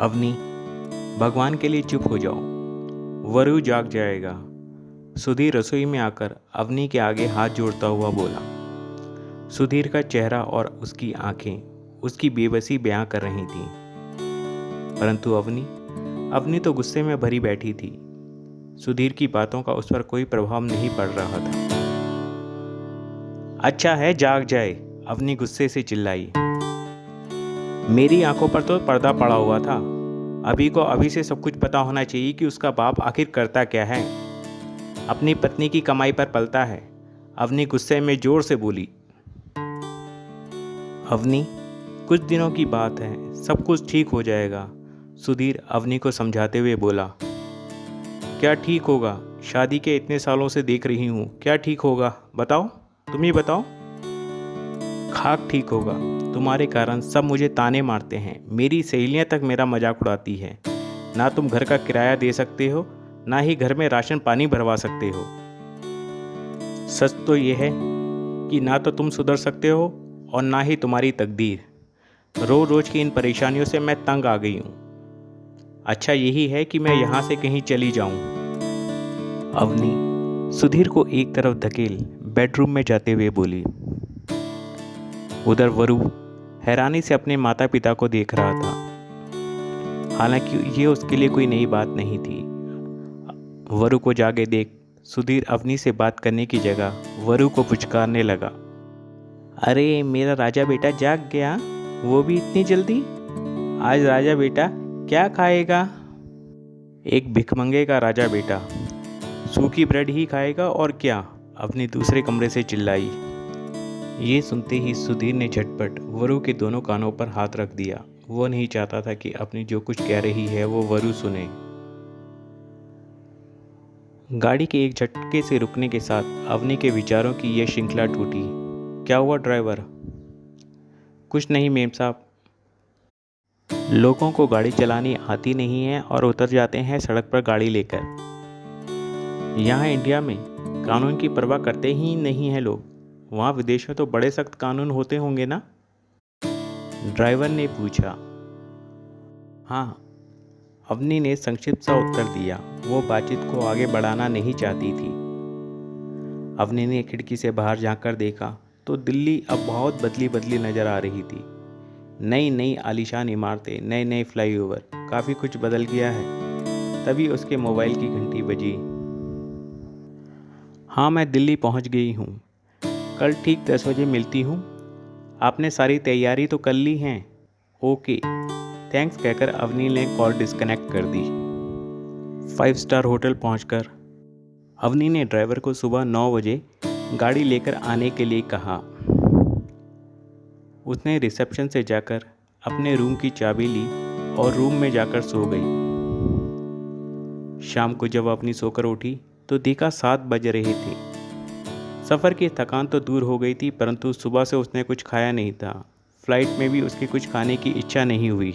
अवनी, भगवान के लिए चुप हो जाओ, वरु जाग जाएगा। सुधीर रसोई में आकर अवनी के आगे हाथ जोड़ता हुआ बोला। सुधीर का चेहरा और उसकी आंखें उसकी बेबसी बयां कर रही थीं, परंतु अवनी तो गुस्से में भरी बैठी थी। सुधीर की बातों का उस पर कोई प्रभाव नहीं पड़ रहा था। अच्छा है जाग जाए, अवनी गुस्से से चिल्लाई। मेरी आंखों पर तो पर्दा पड़ा हुआ था। अभी को अभी से सब कुछ पता होना चाहिए कि उसका बाप आखिर करता क्या है। अपनी पत्नी की कमाई पर पलता है। अवनी गुस्से में जोर से बोली। अवनी, कुछ दिनों की बात है, सब कुछ ठीक हो जाएगा, सुधीर अवनी को समझाते हुए बोला। क्या ठीक होगा? शादी के इतने सालों से देख रही हूँ, क्या ठीक होगा? बताओ, तुम ही बताओ। खाक ठीक होगा। तुम्हारे कारण सब मुझे ताने मारते हैं, मेरी सहेलियां तक मेरा मजाक उड़ाती है। ना तुम घर का किराया दे सकते हो, ना ही घर में राशन पानी भरवा सकते हो। सच तो यह है कि ना तो तुम सुधर सकते हो और ना ही तुम्हारी तकदीर। रोज रोज की इन परेशानियों से मैं तंग आ गई हूँ। अच्छा यही है कि मैं यहाँ से कहीं चली जाऊँ। अवनी सुधीर को एक तरफ धकेल बेडरूम में जाते हुए बोली। उधर वरु हैरानी से अपने माता पिता को देख रहा था। हालांकि ये उसके लिए कोई नई बात नहीं थी। वरु को जागे देख सुधीर अवनी से बात करने की जगह वरु को पुचकारने लगा। अरे मेरा राजा बेटा जाग गया, वो भी इतनी जल्दी? आज राजा बेटा क्या खाएगा? एक भिखमंगे का राजा बेटा सूखी ब्रेड ही खाएगा और क्या? अपने दूसरे कमरे से चिल्लाई। ये सुनते ही सुधीर ने झटपट वरु के दोनों कानों पर हाथ रख दिया। वो नहीं चाहता था कि अपनी जो कुछ कह रही है वो वरु सुने। गाड़ी के एक झटके से रुकने के साथ अवनी के विचारों की यह श्रृंखला टूटी। क्या हुआ ड्राइवर? कुछ नहीं मेम साहब। लोगों को गाड़ी चलानी आती नहीं है और उतर जाते हैं सड़क पर गाड़ी लेकर। यहाँ इंडिया में कानून की परवाह करते ही नहीं हैं लोग। वहाँ विदेश में तो बड़े सख्त कानून होते होंगे ना? ड्राइवर ने पूछा। हाँ, अवनी ने संक्षिप्त सा उत्तर दिया। वो बातचीत को आगे बढ़ाना नहीं चाहती थी। अवनी ने खिड़की से बाहर झांककर देखा तो दिल्ली अब बहुत बदली बदली नजर आ रही थी। नई नई आलीशान इमारतें, नए नए फ्लाईओवर, काफ़ी कुछ बदल गया है। तभी उसके मोबाइल की घंटी बजी। हाँ, मैं दिल्ली पहुंच गई हूँ। कल ठीक 10 बजे मिलती हूँ। आपने सारी तैयारी तो कर ली है? ओके थैंक्स कहकर अवनी ने कॉल डिस्कनेक्ट कर दी। 5 स्टार होटल पहुंचकर अवनी ने ड्राइवर को सुबह 9 बजे गाड़ी लेकर आने के लिए कहा। उसने रिसेप्शन से जाकर अपने रूम की चाबी ली और रूम में जाकर सो गई। शाम को जब अपनी सोकर उठी तो देखा 7 बज रहे थे। सफ़र की थकान तो दूर हो गई थी, परंतु सुबह से उसने कुछ खाया नहीं था। फ्लाइट में भी उसकी कुछ खाने की इच्छा नहीं हुई।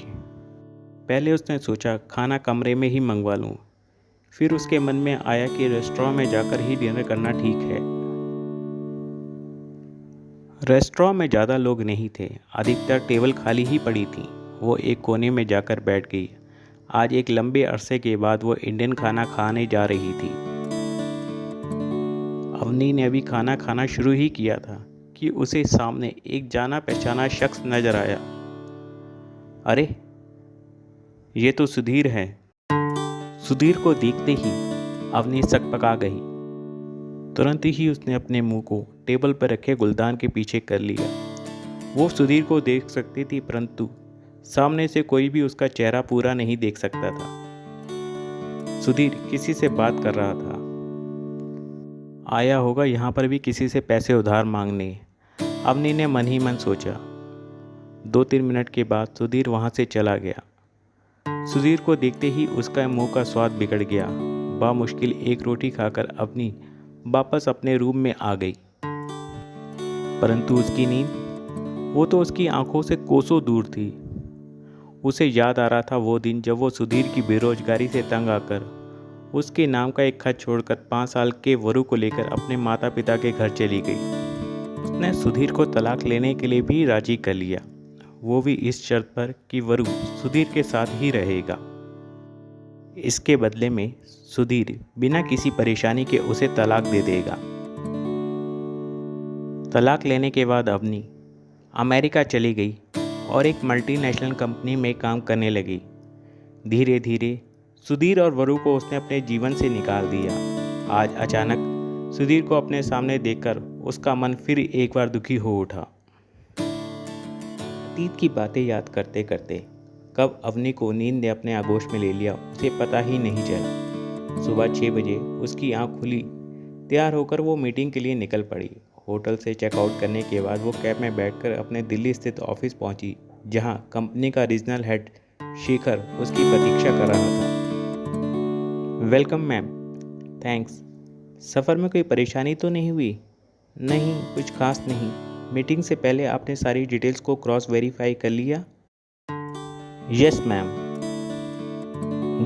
पहले उसने सोचा खाना कमरे में ही मंगवा लूँ। फिर उसके मन में आया कि रेस्टोरेंट में जाकर ही डिनर करना ठीक है। रेस्टोरेंट में ज़्यादा लोग नहीं थे, अधिकतर टेबल खाली ही पड़ी थी। वो एक कोने में जाकर बैठ गई। आज एक लंबे अरसे के बाद वो इंडियन खाना खाने जा रही थी। अवनी ने अभी खाना खाना शुरू ही किया था कि उसे सामने एक जाना पहचाना शख्स नजर आया। अरे ये तो सुधीर है। सुधीर को देखते ही अवनी सकपका गई। तुरंत ही उसने अपने मुंह को टेबल पर रखे गुलदान के पीछे कर लिया। वो सुधीर को देख सकती थी, परंतु सामने से कोई भी उसका चेहरा पूरा नहीं देख सकता था। सुधीर किसी से बात कर रहा था। आया होगा यहाँ पर भी किसी से पैसे उधार मांगने, अवनी ने मन ही मन सोचा। 2-3 मिनट के बाद सुधीर वहाँ से चला गया। सुधीर को देखते ही उसका मुंह का स्वाद बिगड़ गया। बामुश्किल एक रोटी खाकर अवनी वापस अपने रूम में आ गई, परंतु उसकी नींद, वो तो उसकी आंखों से कोसों दूर थी। उसे याद आ रहा था वो दिन जब वो सुधीर की बेरोजगारी से तंग आकर उसके नाम का एक खत छोड़कर 5 साल के वरु को लेकर अपने माता पिता के घर चली गई। उसने सुधीर को तलाक लेने के लिए भी राजी कर लिया। वो भी इस शर्त पर कि वरु सुधीर के साथ ही रहेगा। इसके बदले में सुधीर बिना किसी परेशानी के उसे तलाक दे देगा। तलाक लेने के बाद अवनी अमेरिका चली गई और एक मल्टीनेशनल कंपनी में काम करने लगी। धीरे धीरे सुधीर और वरु को उसने अपने जीवन से निकाल दिया। आज अचानक सुधीर को अपने सामने देखकर उसका मन फिर एक बार दुखी हो उठा। अतीत की बातें याद करते करते कब अवनी को नींद ने अपने आगोश में ले लिया उसे पता ही नहीं चला। सुबह 6 बजे उसकी आंख खुली। तैयार होकर वो मीटिंग के लिए निकल पड़ी। होटल से चेकआउट करने के बाद वो कैब में बैठकर अपने दिल्ली स्थित ऑफिस पहुंची, जहां कंपनी का रीजनल हेड शेखर उसकी प्रतीक्षा कर रहा था। Welcome ma'am. थैंक्स। सफ़र में कोई परेशानी तो नहीं हुई? नहीं, कुछ खास नहीं। मीटिंग से पहले आपने सारी डिटेल्स को क्रॉस वेरीफाई कर लिया? Yes ma'am.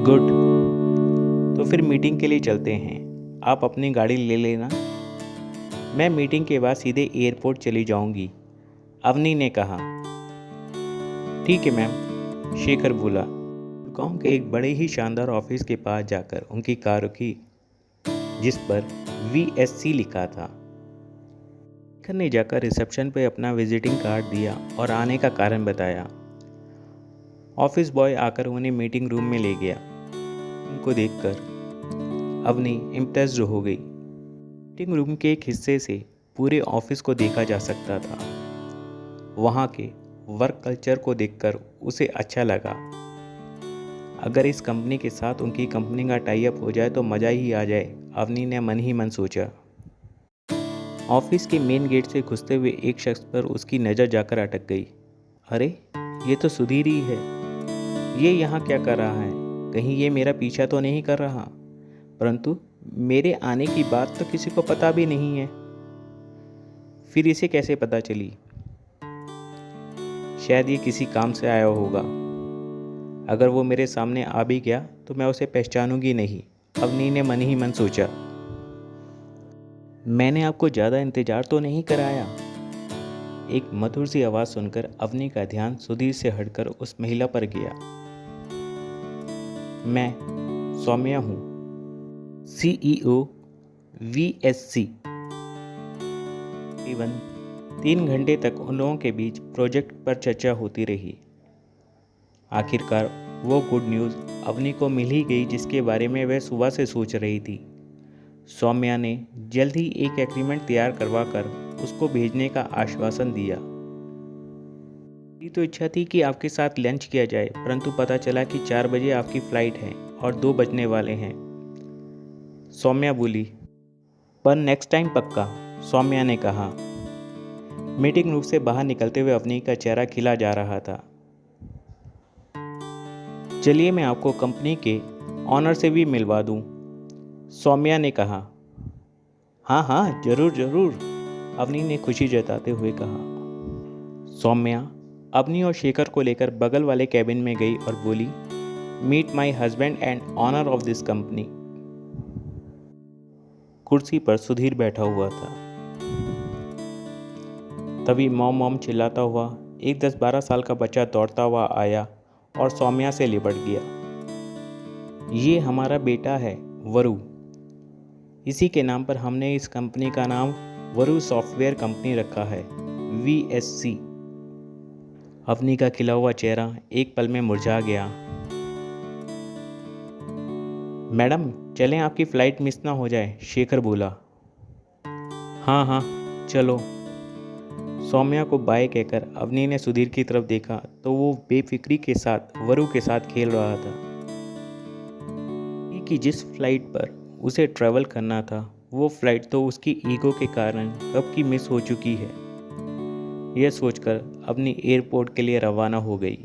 गुड। तो फिर मीटिंग के लिए चलते हैं। आप अपनी गाड़ी ले लेना। मैं मीटिंग के बाद सीधे एयरपोर्ट चली जाऊंगी, अवनी ने कहा। ठीक है मैम, शेखर बोला। गांव के एक बड़े ही शानदार ऑफिस के पास जाकर उनकी कार रुकी, जिस पर VSC लिखा था। शेखर ने जाकर रिसेप्शन पे अपना विजिटिंग कार्ड दिया और आने का कारण बताया। ऑफिस बॉय आकर उन्हें मीटिंग रूम में ले गया। उनको देखकर अवनी इम्प्रेस्ड हो गई। मीटिंग रूम के एक हिस्से से पूरे ऑफिस को देखा जा सकता था। वहाँ के वर्क कल्चर को देखकर उसे अच्छा लगा। अगर इस कंपनी के साथ उनकी कंपनी का टाई अप हो जाए तो मज़ा ही आ जाए, अवनी ने मन ही मन सोचा। ऑफिस के मेन गेट से घुसते हुए एक शख्स पर उसकी नज़र जाकर अटक गई। अरे, ये तो सुधीर ही है। ये यहाँ क्या कर रहा है? कहीं ये मेरा पीछा तो नहीं कर रहा? परंतु मेरे आने की बात तो किसी को पता भी नहीं है। फिर इसे कैसे पता चली? शायद ये किसी काम से आया होगा। अगर वो मेरे सामने आ भी गया तो मैं उसे पहचानूंगी नहीं, अवनी ने मन ही मन सोचा। मैंने आपको ज़्यादा इंतजार तो नहीं कराया? एक मधुर सी आवाज़ सुनकर अवनी का ध्यान सुधीर से हटकर उस महिला पर गया। मैं सौम्या हूँ, CEO VSC। करीबन 3 घंटे तक उन लोगों के बीच प्रोजेक्ट पर चर्चा होती रही। आखिरकार वो गुड न्यूज़ अवनी को मिल ही गई जिसके बारे में वह सुबह से सोच रही थी। सौम्या ने जल्द ही एक एग्रीमेंट तैयार करवा कर उसको भेजने का आश्वासन दिया। मेरी तो इच्छा थी कि आपके साथ लंच किया जाए, परंतु पता चला कि 4 बजे आपकी फ़्लाइट है और 2 बजने वाले हैं, सौम्या बोली। पर नेक्स्ट टाइम पक्का, सौम्या ने कहा। मीटिंग रूम से बाहर निकलते हुए अवनी का चेहरा खिला जा रहा था। चलिए मैं आपको कंपनी के ऑनर से भी मिलवा दूं, सौम्या ने कहा। हाँ हाँ, ज़रूर ज़रूर, अवनी ने खुशी जताते हुए कहा। सौम्या अवनी और शेखर को लेकर बगल वाले कैबिन में गई और बोली, meet my husband and owner of this company. कुर्सी पर सुधीर बैठा हुआ था। तभी मॉम मॉम चिल्लाता हुआ एक 10-12 साल का बच्चा दौड़ता हुआ आया और सौम्या से लिपट गया। ये हमारा बेटा है, वरु। इसी के नाम पर हमने इस कंपनी का नाम वरु सॉफ्टवेयर कंपनी रखा है, VSC। अवनी का खिला हुआ चेहरा एक पल में मुरझा गया। मैडम चलें, आपकी फ़्लाइट मिस ना हो जाए, शेखर बोला। हाँ हाँ चलो। सौम्या को बाय कहकर अवनी ने सुधीर की तरफ देखा तो वो बेफिक्री के साथ वरु के साथ खेल रहा था। कि जिस फ्लाइट पर उसे ट्रैवल करना था वो फ्लाइट तो उसकी ईगो के कारण कब की मिस हो चुकी है। यह सोचकर अवनी एयरपोर्ट के लिए रवाना हो गई।